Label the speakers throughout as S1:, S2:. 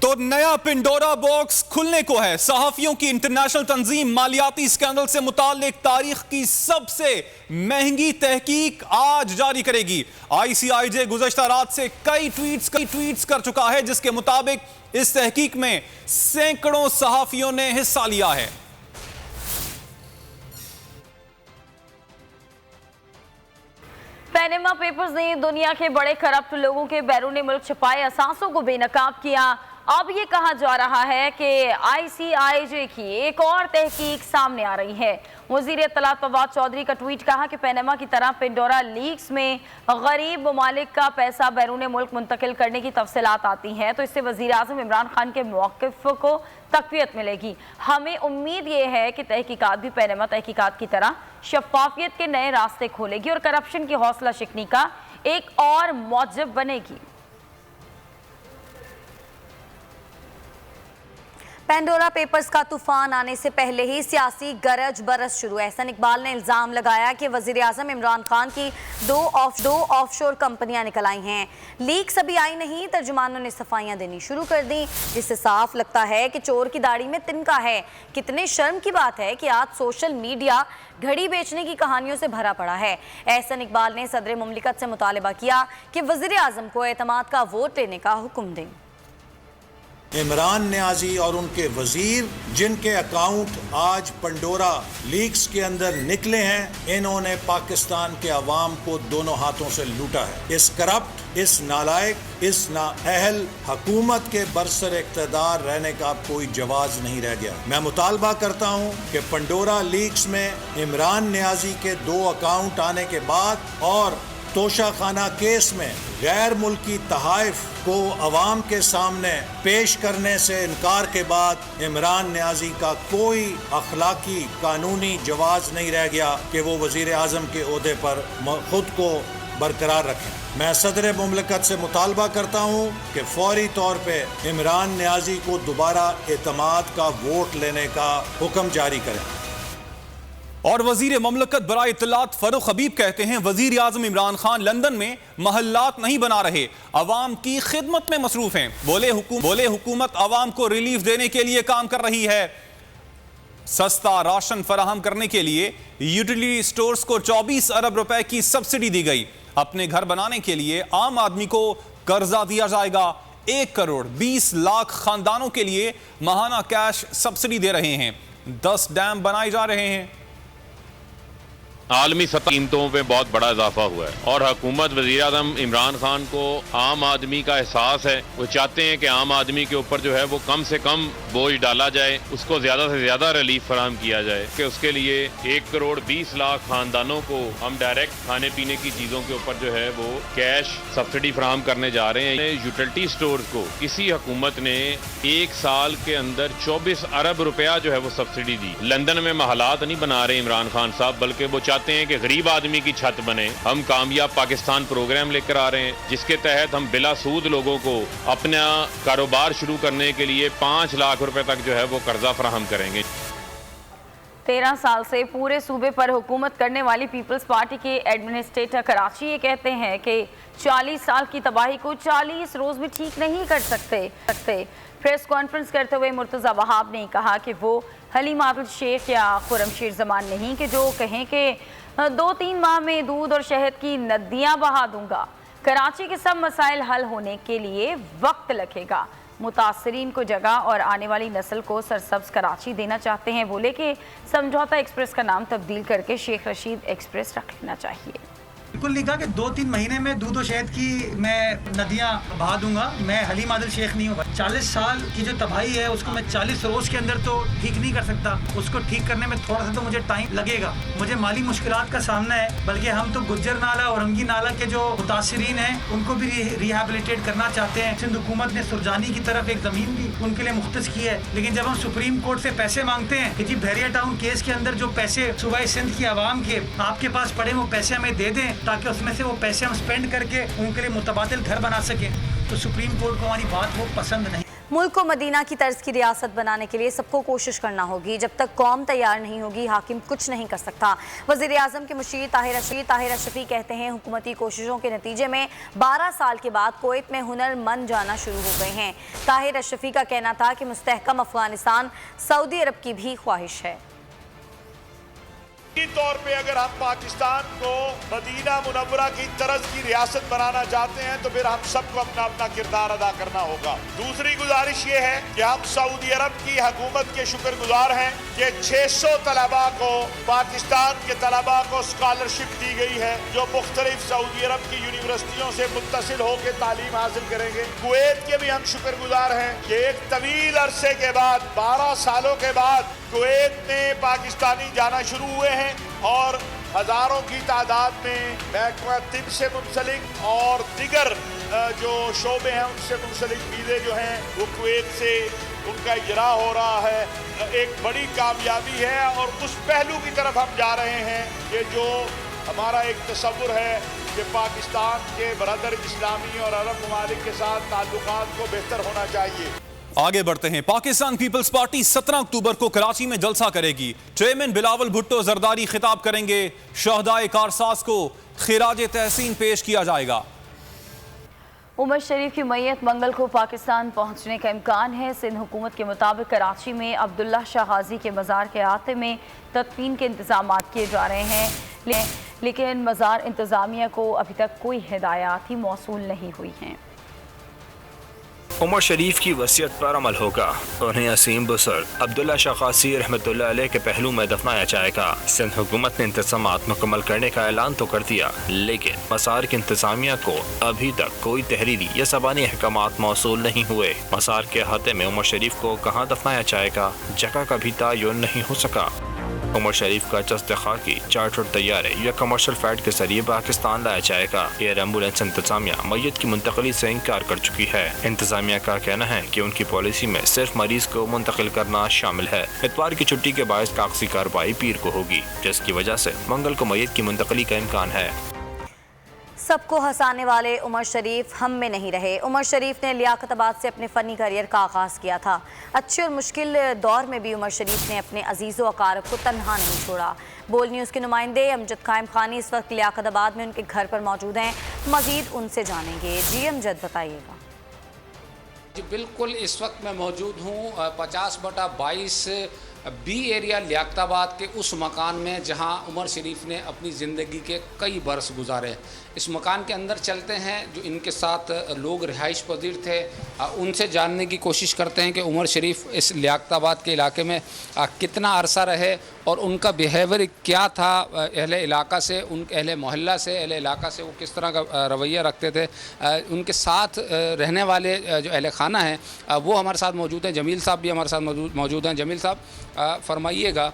S1: تو نیا Pandora box کھلنے کو ہے۔ صحافیوں کی انٹرنیشنل تنظیم مالیاتی اسکینڈل سے متعلق تاریخ کی سب سے مہنگی تحقیق آج جاری کرے گی۔ آئی سی آئی جے گزشتہ رات سے کئی ٹویٹس کر چکا ہے، جس کے مطابق اس تحقیق میں سینکڑوں صحافیوں نے حصہ لیا ہے۔
S2: پینما پیپرز نے دنیا کے بڑے کرپٹ لوگوں کے بیرون ملک چھپائے اثاثوں کو بے نقاب کیا۔ اب یہ کہا جا رہا ہے کہ آئی سی آئی جے کی ایک اور تحقیق سامنے آ رہی ہے۔ وزیر اطلاعات فواد چودھری کا ٹویٹ کہا کہ پینما کی طرح پنڈورا لیکس میں غریب ممالک کا پیسہ بیرون ملک منتقل کرنے کی تفصیلات آتی ہیں تو اس سے وزیر اعظم عمران خان کے موقف کو تقویت ملے گی۔ ہمیں امید یہ ہے کہ تحقیقات بھی پینما تحقیقات کی طرح شفافیت کے نئے راستے کھولے گی اور کرپشن کی حوصلہ شکنی کا ایک اور موجب بنے گی۔
S3: پینڈورا پیپرز کا طوفان آنے سے پہلے ہی سیاسی گرج برس شروع ہے۔ احسن اقبال نے الزام لگایا کہ وزیر اعظم عمران خان کی دو آف شور کمپنیاں نکل آئی ہیں۔ لیکس ابھی آئی نہیں، ترجمانوں نے صفائیاں دینی شروع کر دیں، جس سے صاف لگتا ہے کہ چور کی داڑھی میں تنکا ہے۔ کتنے شرم کی بات ہے کہ آج سوشل میڈیا گھڑی بیچنے کی کہانیوں سے بھرا پڑا ہے۔ احسن اقبال نے صدر مملکت سے مطالبہ کیا کہ وزیر اعظم کو اعتماد کا ووٹ لینے کا حکم دیں۔
S4: عمران نیازی اور ان کے وزیر جن کے اکاؤنٹ آج پنڈورا لیکس کے اندر نکلے ہیں، انہوں نے پاکستان کے عوام کو دونوں ہاتھوں سے لوٹا ہے۔ اس کرپٹ، اس نالائق، اس نااہل حکومت کے برسر اقتدار رہنے کا اب کوئی جواز نہیں رہ گیا۔ میں مطالبہ کرتا ہوں کہ پنڈورا لیکس میں عمران نیازی کے 2 اکاؤنٹ آنے کے بعد اور توشہ خانہ کیس میں غیر ملکی تحائف کو عوام کے سامنے پیش کرنے سے انکار کے بعد عمران نیازی کا کوئی اخلاقی قانونی جواز نہیں رہ گیا کہ وہ وزیر اعظم کے عہدے پر خود کو برقرار رکھیں۔ میں صدر مملکت سے مطالبہ کرتا ہوں کہ فوری طور پہ عمران نیازی کو دوبارہ اعتماد کا ووٹ لینے کا حکم جاری کریں۔
S1: اور وزیر مملکت برائے اطلاعات فاروق حبیب کہتے ہیں وزیر اعظم عمران خان لندن میں محلات نہیں بنا رہے، عوام کی خدمت میں مصروف ہیں۔ بولے حکومت عوام کو ریلیف دینے کے لیے کام کر رہی ہے۔ سستا راشن فراہم کرنے کے لیے یوٹیلیٹی سٹورز کو 24 ارب روپے کی سبسڈی دی گئی۔ اپنے گھر بنانے کے لیے عام آدمی کو قرضہ دیا جائے گا۔ 1 کروڑ 20 لاکھ خاندانوں کے لیے ماہانہ کیش سبسڈی دے رہے ہیں۔ 10 ڈیم بنائے جا رہے ہیں۔
S5: عالمی سطح قیمتوں پہ بہت بڑا اضافہ ہوا ہے اور حکومت وزیر اعظم عمران خان کو عام آدمی کا احساس ہے۔ وہ چاہتے ہیں کہ عام آدمی کے اوپر جو ہے وہ کم سے کم بوجھ ڈالا جائے، اس کو زیادہ سے زیادہ ریلیف فراہم کیا جائے کہ اس کے لیے 1 کروڑ 20 لاکھ خاندانوں کو ہم ڈائریکٹ کھانے پینے کی چیزوں کے اوپر جو ہے وہ کیش سبسڈی فراہم کرنے جا رہے ہیں۔ یوٹیلٹی سٹورز کو کسی حکومت نے 1 سال کے اندر 24 ارب روپیہ جو ہے وہ سبسڈی دی۔ لندن میں محلات نہیں بنا رہے عمران خان صاحب، بلکہ وہ چاہتے ہیں کہ غریب آدمی کی چھت بنے۔ ہم کامیاب پاکستان پروگرام لے کر آ رہے ہیں جس کے تحت ہم بلا سود لوگوں کو اپنا کاروبار شروع کرنے کے لیے 5 لاکھ روپے تک جو ہے وہ قرضہ فراہم کریں گے۔
S2: 13 سال سے پورے صوبے پر حکومت کرنے والی پیپلز پارٹی کے ایڈمنسٹریٹر کراچی یہ کہتے ہیں کہ 40 سال کی تباہی کو 40 روز بھی ٹھیک نہیں کر سکتے۔ پریس کانفرنس کرتے ہوئے مرتضی وہاب نے کہا کہ وہ حلیم عادل شیخ یا خرم شیر زمان نہیں کہ جو کہیں کہ 2-3 ماہ میں دودھ اور شہد کی ندیاں بہا دوں گا۔ کراچی کے سب مسائل حل ہونے کے لیے وقت لگے گا۔ متاثرین کو جگہ اور آنے والی نسل کو سرسبز کراچی دینا چاہتے ہیں۔ بولے کہ سمجھوتا ایکسپریس کا نام تبدیل کر کے شیخ رشید ایکسپریس رکھ لینا چاہیے۔
S6: بالکل نہیں کہا کہ 2-3 مہینے میں دودھ و شہد کی میں ندیاں بہا دوں گا۔ میں حلیم عادل شیخ نہیں ہوں۔ 40 سال کی جو تباہی ہے اس کو میں 40 روز کے اندر تو ٹھیک نہیں کر سکتا۔ اس کو ٹھیک کرنے میں تھوڑا سا تو مجھے ٹائم لگے گا۔ مجھے مالی مشکلات کا سامنا ہے، بلکہ ہم تو گجر نالہ اور رنگی نالہ کے جو متاثرین ہیں ان کو بھی ریہیبلیٹیٹ کرنا چاہتے ہیں۔ سندھ حکومت نے سرجانی کی طرف ایک زمین بھی ان کے لیے مختص کی ہے، لیکن جب ہم سپریم کورٹ سے پیسے مانگتے ہیں کہ جی بحریہ ٹاؤن کیس کے اندر جو پیسے صوبہ سندھ کی عوام کے آپ کے پاس پڑے وہ پیسے ہمیں دے دیں تاکہ اس میں سے وہ پیسے ہم سپینڈ کر کے ان کے لیے متبادل گھر بنا سکیں، तो सुप्रीम कोर्ट को हमारी बात वो पसंद नहीं।
S3: मुल्क को मदीना की तर्ज की रियासत बनाने के लिए सबको कोशिश करना होगी। जब तक कौम तैयार नहीं होगी हाकिम कुछ नहीं कर सकता। वज़ीर आज़म के मुशीर ताहिर अशरफी कहते हैं हुकूमती कोशिशों के नतीजे में 12 साल के बाद कुवैत में हुनरमंद जाना शुरू हो गए हैं। ताहिर अशरफी का कहना था कि मुस्तहकम अफगानिस्तान सऊदी अरब की भी ख्वाहिश है।
S7: तौर पे अगर हम पाकिस्तान को मदीना मुनव्वरा की तरज की रियासत बनाना चाहते हैं तो फिर हम सबको अपना अपना किरदार अदा करना होगा। दूसरी गुजारिश ये है कि हम सऊदी अरब की हुकूमत के शुक्रगुजार हैं कि 600 तलबा को पाकिस्तान के तलबा को स्कॉलरशिप दी गई है जो मुख्तलिफ सऊदी अरब की यूनिवर्सिटियों से मुत्तसिल होकर तालीम हासिल करेंगे। कुवैत के भी हम शुक्रगुजार हैं कि एक तवील अरसे के बाद 12 सालों के बाद कुवैत में पाकिस्तानी जाना शुरू हुए हैं और हज़ारों की तादाद में महकमा तिब से मुंसलिक और दिगर जो शोबे हैं उनसे मुंसलिक वीज़े जो हैं वो कुवैत से उनका इजरा हो रहा है। एक बड़ी कामयाबी है और उस पहलू की तरफ हम जा रहे हैं कि जो हमारा एक तसव्वुर है कि पाकिस्तान के बरदर इस्लामी और अरब ममालिक के साथ ताल्लुकात को बेहतर होना चाहिए।
S1: आगे बढ़ते हैं। पाकिस्तान पीपल्स पार्टी 17 अक्टूबर को कराची में जलसा करेगी। चेयरमैन बिलावल भुट्टो जरदारी खिताब करेंगे। शहदाए कारसाज को खिराज तहसीन पेश किया जाएगा।
S2: उमर शरीफ की मैयत मंगल को पाकिस्तान पहुंचने का इम्कान है। सिंध हुकूमत के मुताबिक कराची में अब्दुल्ला शाह गाजी के मज़ार के अहाते में तदफीन के इंतजाम किए जा रहे हैं, लेकिन मज़ार इंतज़ामिया को अभी तक कोई हिदायत ही मौसूल नहीं हुई हैं।
S8: उमर शरीफ की वसीयत पर अमल होगा। उन्हें असीम बुसर अब्दुल्ला शाह गाजी रहमतुल्लाह अलैह के पहलू में दफनाया जाएगा। सिंध हुकूमत ने इंतजामात मुकम्मल करने का ऐलान तो कर दिया, लेकिन मज़ार की इंतजामिया को अभी तक कोई तहरीरी या ज़बानी अहकामात मौसूल नहीं हुए। मज़ार के अहाते में उमर शरीफ को कहाँ दफनाया जाएगा, जगह का भी तयन नहीं हो सका। उमर शरीफ का जस्द खाकी चार्टर तैयारे या कमर्शियल फ्लाइट के जरिए पाकिस्तान लाया जाएगा। एयर एम्बुलेंस इंतजामिया मैयत की मुंतकली से इनकार कर चुकी है। इंतजामिया का कहना है कि उनकी पॉलिसी में सिर्फ मरीज को मुंतकिल करना शामिल है। इतवार की छुट्टी के बायस कागजी कार्रवाई पीर को होगी, जिसकी वजह से मंगल को मैयत की मुंतकली का इम्कान है।
S3: सबको हंसाने वाले उमर शरीफ हम में नहीं रहे। उमर शरीफ ने लियाकताबाद से अपने फ़नी करियर का आगाज़ किया था। अच्छे और मुश्किल दौर में भी उमर शरीफ ने अपने अजीज़ व अकारब को तन्हा नहीं छोड़ा। बोल न्यूज़ के नुमाइंदे अमजद कायम खानी इस वक्त लियाकताबाद में उनके घर पर मौजूद हैं। मज़ीद उनसे जानेंगे। जी अमजद, बताइएगा।
S9: जी बिल्कुल, इस वक्त मैं मौजूद हूँ 50/22 बी एरिया लियाकताबाद के उस मकान में जहां उमर शरीफ ने अपनी ज़िंदगी के कई बरस गुजारे। इस मकान के अंदर चलते हैं, जो इनके साथ लोग रिहाइश पजीर थे उनसे जानने की कोशिश करते हैं कि उमर शरीफ इस लियाकताबाद के इलाके में कितना अरसा रहे और उनका बिहेवियर क्या था अहले इलाका से, उन अहले मोहल्ला से, अहले इलाका से वो किस तरह का रवैया रखते थे। उनके साथ रहने वाले जो अहले खाना हैं वो हमारे साथ मौजूद हैं। जमील साहब भी हमारे साथ मौजूद हैं। जमील साहब, फरमाइएगा,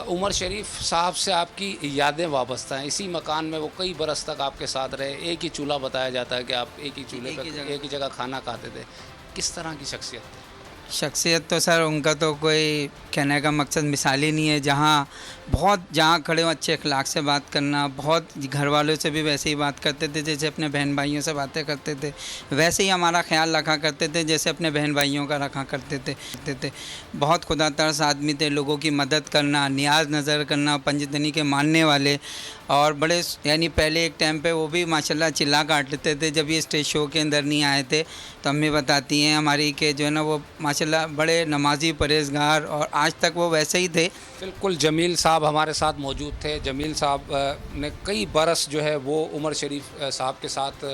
S9: उमर शरीफ साहब से आपकी यादें वाबस्ता हैं। इसी मकान में वो कई बरस तक आपके साथ रहे। एक ही चूल्हा बताया जाता है कि आप एक ही चूल्हे पर एक ही जगह खाना खाते थे। किस तरह की शख्सियत थी?
S10: शख्सियत तो सर उनका तो कोई कहने का मकसद मिसाल ही नहीं है। जहाँ खड़े हो अच्छे अखलाक से बात करना, बहुत घर वालों से भी वैसे ही बात करते थे जैसे अपने बहन भाइयों से बातें करते थे, वैसे ही हमारा ख्याल रखा करते थे जैसे अपने बहन भाइयों का रखा करते थे। बहुत खुदा तरस आदमी थे, लोगों की मदद करना, नियाज नज़र करना, पंजतनी के मानने वाले, और बड़े यानी पहले एक टाइम पे वो भी माशाल्लाह चिल्ला काट लेते थे जब ये स्टेज शो के अंदर नहीं आए थे। तो अम्मी बताती हैं हमारी कि जो है ना वो माशाल्लाह बड़े नमाजी परहेजगार, और आज तक वो वैसे ही थे।
S9: बिल्कुल, जमील साहब हमारे साथ मौजूद थे। जमील साहब ने कई बरस जो है वो उमर शरीफ साहब के साथ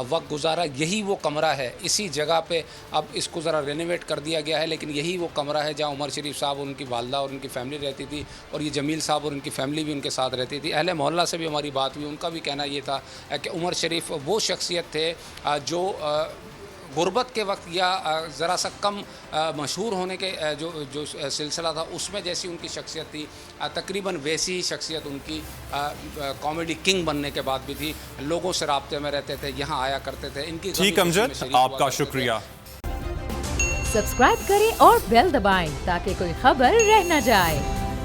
S9: वक्त गुजारा। यही वो कमरा है, इसी जगह पे अब इसको ज़रा रेनोवेट कर दिया गया है, लेकिन यही वो कमरा है जहाँ उमर शरीफ साहब और उनकी वालदा और उनकी फैमिली रहती थी, और ये जमील साहब और उनकी फैमिली भी उनके साथ रहती थी। अहले मोहल्ला से भी हमारी बात हुई, उनका भी कहना ये था कि उमर शरीफ वो शख्सियत थे जो गुर्बत के वक्त या ज़रा सा कम मशहूर होने के जो सिलसिला था उसमें जैसी उनकी शख्सियत थी, तकरीबन वैसी ही शख्सियत उनकी कॉमेडी किंग बनने के बाद भी थी। लोगों से राब्ते में रहते थे, यहाँ आया करते थे। इनकी
S1: ठीक अमजद, आपका शुक्रिया।
S11: सब्सक्राइब करें और बेल दबाएं ताकि कोई खबर रह न जाए।